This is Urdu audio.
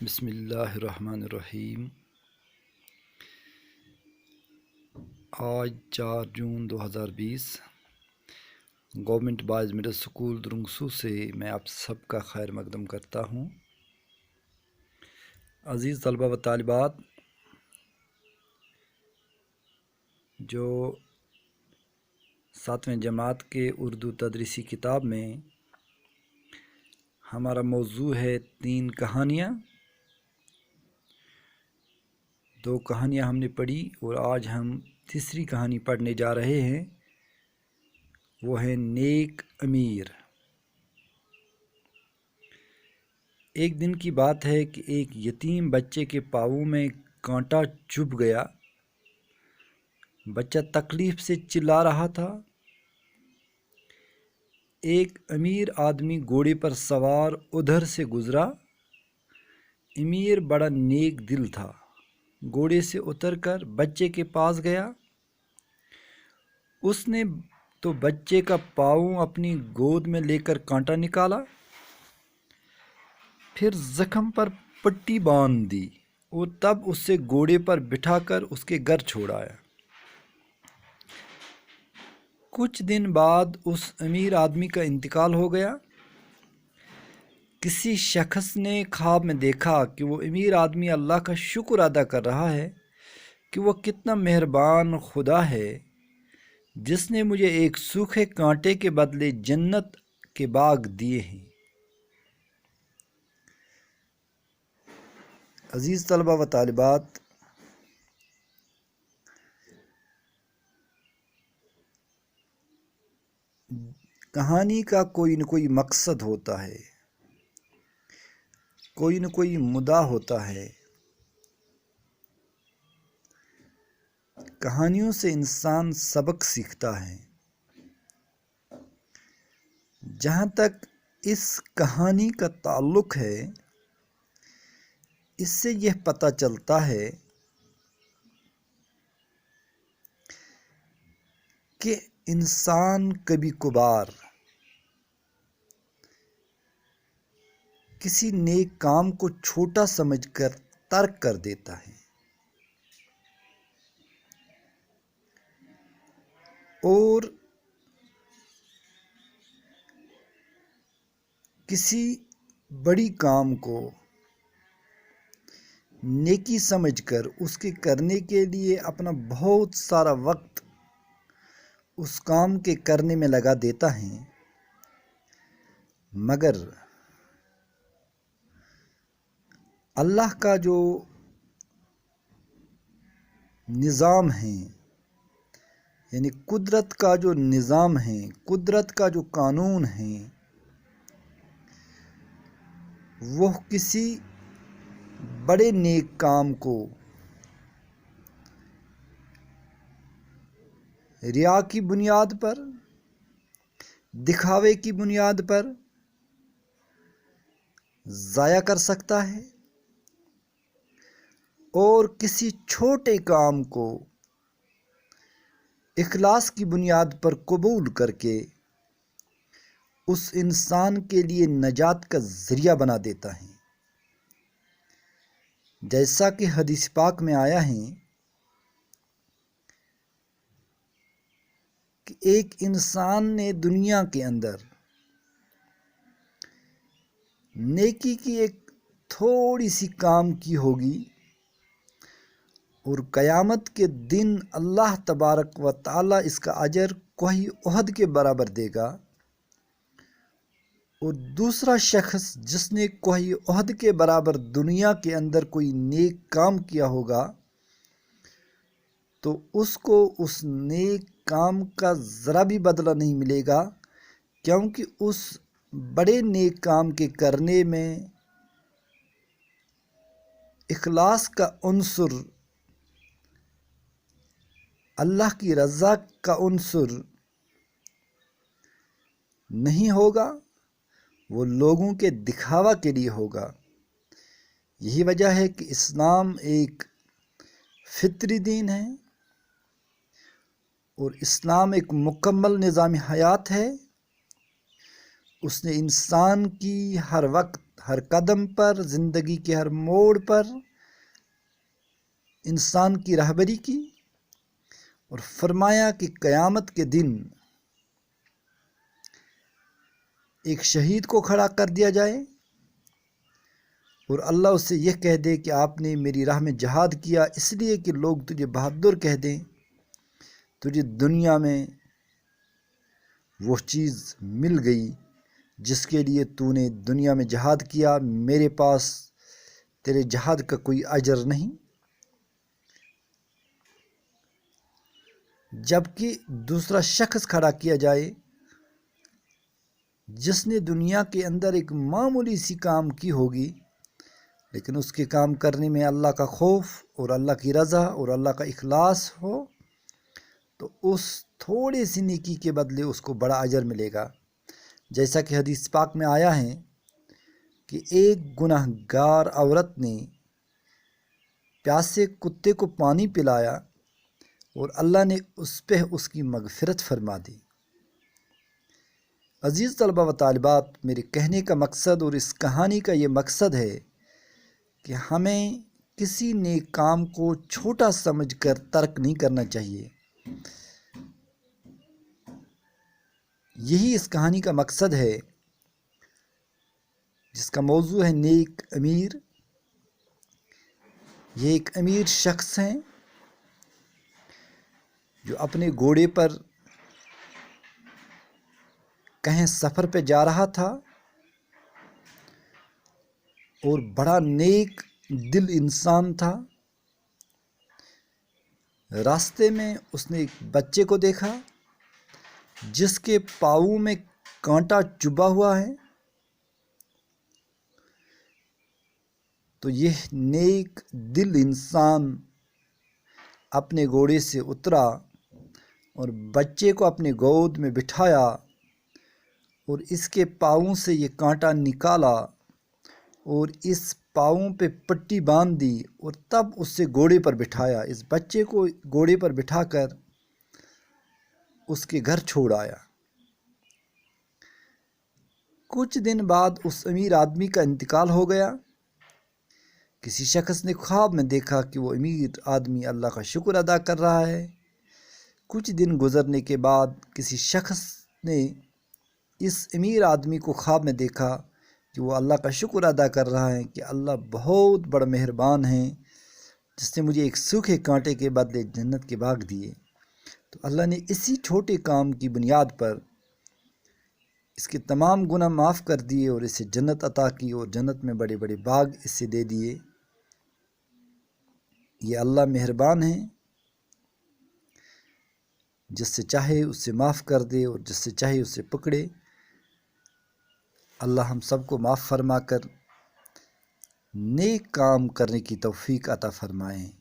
بسم اللہ الرحمن الرحیم۔ آج 4 جون 2020 گورنمنٹ بوائز مڈل اسکول درنگسو سے میں آپ سب کا خیر مقدم کرتا ہوں۔ عزیز طلبہ و طالبات، جو 7ویں جماعت کے اردو تدریسی کتاب میں ہمارا موضوع ہے 3 کہانیاں، 2 کہانیاں ہم نے پڑھی اور آج ہم تیسری کہانی پڑھنے جا رہے ہیں، وہ ہے نیک امیر۔ ایک دن کی بات ہے کہ ایک یتیم بچے کے پاؤں میں کانٹا چبھ گیا۔ بچہ تکلیف سے چلا رہا تھا۔ ایک امیر آدمی گھوڑے پر سوار ادھر سے گزرا۔ امیر بڑا نیک دل تھا، گھوڑے سے اتر کر بچے کے پاس گیا۔ اس نے تو بچے کا پاؤں اپنی گود میں لے کر کانٹا نکالا، پھر زخم پر پٹی باندھ دی اور تب اسے گھوڑے پر بٹھا کر اس کے گھر چھوڑ آیا۔ کچھ دن بعد اس امیر آدمی کا انتقال ہو گیا۔ کسی شخص نے خواب میں دیکھا کہ وہ امیر آدمی اللہ کا شکر ادا کر رہا ہے کہ وہ کتنا مہربان خدا ہے جس نے مجھے ایک سوکھے کانٹے کے بدلے جنت کے باغ دیے ہیں۔ عزیز طلبہ و طالبات، کہانی کا کوئی نہ کوئی مقصد ہوتا ہے، کوئی نہ کوئی مدعا ہوتا ہے۔ کہانیوں سے انسان سبق سیکھتا ہے۔ جہاں تک اس کہانی کا تعلق ہے، اس سے یہ پتہ چلتا ہے کہ انسان کبھی کبھار کسی نیک کام کو چھوٹا سمجھ کر ترک کر دیتا ہے، اور کسی بڑی کام کو نیکی سمجھ کر اس کے کرنے کے لیے اپنا بہت سارا وقت اس کام کے کرنے میں لگا دیتا ہے، مگر اللہ کا جو نظام ہے، یعنی قدرت کا جو نظام ہے، قدرت کا جو قانون ہے، وہ کسی بڑے نیک کام کو ریا کی بنیاد پر، دکھاوے کی بنیاد پر ضائع کر سکتا ہے، اور کسی چھوٹے کام کو اخلاص کی بنیاد پر قبول کر کے اس انسان کے لیے نجات کا ذریعہ بنا دیتا ہے۔ جیسا کہ حدیث پاک میں آیا ہے کہ ایک انسان نے دنیا کے اندر نیکی کی ایک تھوڑی سی کام کی ہوگی، اور قیامت کے دن اللہ تبارک و تعالی اس کا اجر کوہ احد کے برابر دے گا، اور دوسرا شخص جس نے کوہ احد کے برابر دنیا کے اندر کوئی نیک کام کیا ہوگا، تو اس کو اس نیک کام کا ذرا بھی بدلہ نہیں ملے گا، کیونکہ اس بڑے نیک کام کے کرنے میں اخلاص کا عنصر، اللہ کی رضا کا عنصر نہیں ہوگا، وہ لوگوں کے دکھاوا کے لیے ہوگا۔ یہی وجہ ہے کہ اسلام ایک فطری دین ہے، اور اسلام ایک مکمل نظام حیات ہے۔ اس نے انسان کی ہر وقت، ہر قدم پر، زندگی کے ہر موڑ پر انسان کی رہبری کی، اور فرمایا کہ قیامت کے دن ایک شہید کو کھڑا کر دیا جائے اور اللہ اس سے یہ کہہ دے کہ آپ نے میری راہ میں جہاد کیا اس لیے کہ لوگ تجھے بہادر کہہ دیں، تجھے دنیا میں وہ چیز مل گئی جس کے لیے تو نے دنیا میں جہاد کیا، میرے پاس تیرے جہاد کا کوئی اجر نہیں۔ جبکہ دوسرا شخص کھڑا کیا جائے جس نے دنیا کے اندر ایک معمولی سی کام کی ہوگی، لیکن اس کے کام کرنے میں اللہ کا خوف اور اللہ کی رضا اور اللہ کا اخلاص ہو، تو اس تھوڑی سی نیکی کے بدلے اس کو بڑا اجر ملے گا۔ جیسا کہ حدیث پاک میں آیا ہے کہ ایک گناہ گار عورت نے پیاسے کتے کو پانی پلایا اور اللہ نے اس پہ اس کی مغفرت فرما دی۔ عزیز طلبہ و طالبات، میرے کہنے کا مقصد اور اس کہانی کا یہ مقصد ہے کہ ہمیں کسی نیک کام کو چھوٹا سمجھ کر ترک نہیں کرنا چاہیے۔ یہی اس کہانی کا مقصد ہے، جس کا موضوع ہے نیک امیر۔ یہ ایک امیر شخص ہیں جو اپنے گھوڑے پر کہیں سفر پہ جا رہا تھا اور بڑا نیک دل انسان تھا۔ راستے میں اس نے ایک بچے کو دیکھا جس کے پاؤں میں کانٹا چبھا ہوا ہے، تو یہ نیک دل انسان اپنے گھوڑے سے اترا اور بچے کو اپنے گود میں بٹھایا اور اس کے پاؤں سے یہ کانٹا نکالا اور اس پاؤں پہ پٹی باندھ دی اور تب اس سے گھوڑے پر بٹھایا۔ اس بچے کو گھوڑے پر بٹھا کر اس کے گھر چھوڑ آیا۔ کچھ دن بعد اس امیر آدمی کا انتقال ہو گیا۔ کسی شخص نے خواب میں دیکھا کہ وہ امیر آدمی اللہ کا شکر ادا کر رہا ہے۔ کچھ دن گزرنے کے بعد کسی شخص نے اس امیر آدمی کو خواب میں دیکھا کہ وہ اللہ کا شکر ادا کر رہا ہے کہ اللہ بہت بڑا مہربان ہے جس نے مجھے ایک سوکھے کانٹے کے بدلے جنت کے باغ دیے۔ تو اللہ نے اسی چھوٹے کام کی بنیاد پر اس کے تمام گناہ معاف کر دیے اور اسے جنت عطا کی اور جنت میں بڑے بڑے باغ اسے دے دیے۔ یہ اللہ مہربان ہے، جس سے چاہے اس سے معاف کر دے اور جس سے چاہے اس سے پکڑے۔ اللہ ہم سب کو معاف فرما کر نیک کام کرنے کی توفیق عطا فرمائیں۔